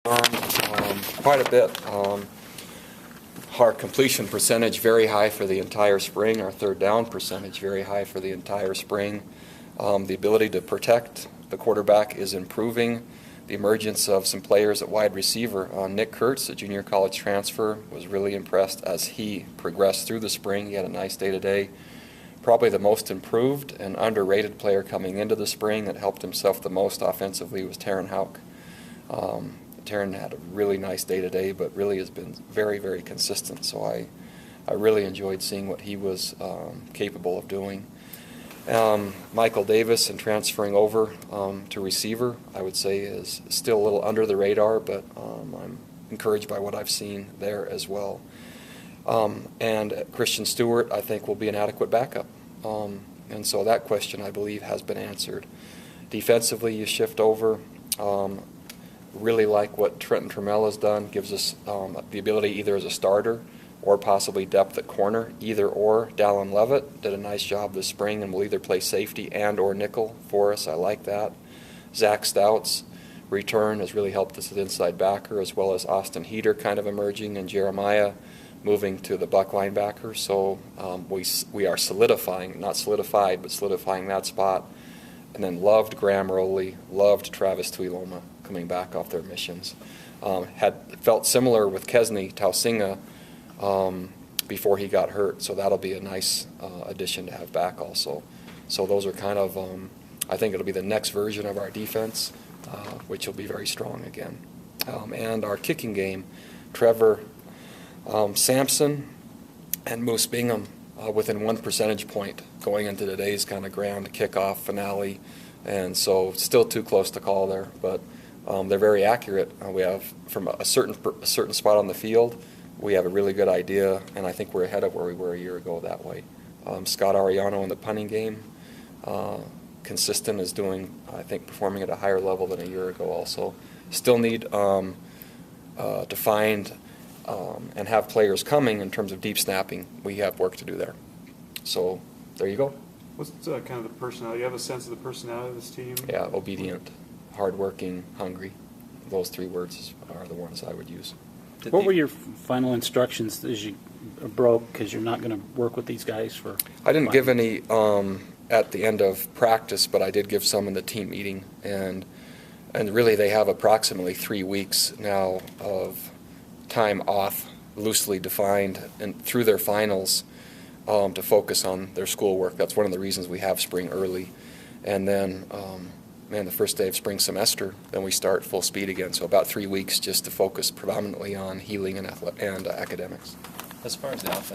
Quite a bit. Our completion percentage very high for the entire spring. Our third down percentage very high for the entire spring. The ability to protect the quarterback is improving. The emergence of some players at wide receiver. Nick Kurtz, a junior college transfer, was really impressed as he progressed through the spring. He had a nice day-to-day. Probably the most improved and underrated player coming into the spring that helped himself the most offensively was Taryn Hauk. Taryn had a really nice day-to-day, but really has been very, very consistent. So I really enjoyed seeing what he was capable of doing. Michael Davis and transferring over to receiver, I would say, is still a little under the radar, but I'm encouraged by what I've seen there as well. And Christian Stewart, I think, will be an adequate backup. And so that question, I believe, has been answered. Defensively, you shift over. Really like what Trenton Trammell has done. Gives us the ability either as a starter or possibly depth at corner, either or. Dallin Levitt did a nice job this spring and will either play safety and or nickel for us. I like that. Zach Stout's return has really helped us at inside backer, as well as Austin Heater kind of emerging and Jeremiah moving to the buck linebacker. So we are solidifying, not solidified, but solidifying that spot. And then loved Graham Rowley, loved Travis Tuiloma coming back off their missions. Had felt similar with Kesney Tausinga before he got hurt, so that'll be a nice addition to have back also. So those are kind of, I think it'll be the next version of our defense, which will be very strong again. And our kicking game, Trevor Sampson and Moose Bingham within 1 percentage point going into today's kind of grand kickoff finale, and so still too close to call there, but they're very accurate. We have from a certain spot on the field, we have a really good idea, and I think we're ahead of where we were a year ago that way. Scott Ariano in the punting game, consistent, is doing, I think, performing at a higher level than a year ago also. Still need to find and have players coming in terms of deep snapping. We have work to do there. So there you go. What's kind of the personality? You have a sense of the personality of this team? Yeah, obedient, hardworking, hungry. Those 3 words are the ones I would use. What were your final instructions as you broke, because you're not going to work with these guys for? I didn't give any at the end of practice, but I did give some in the team meeting, and really they have approximately 3 weeks now of time off, loosely defined, and through their finals to focus on their schoolwork. That's one of the reasons we have spring early, and then the first day of spring semester, then we start full speed again. So about 3 weeks just to focus predominantly on healing and academics. As far as the offense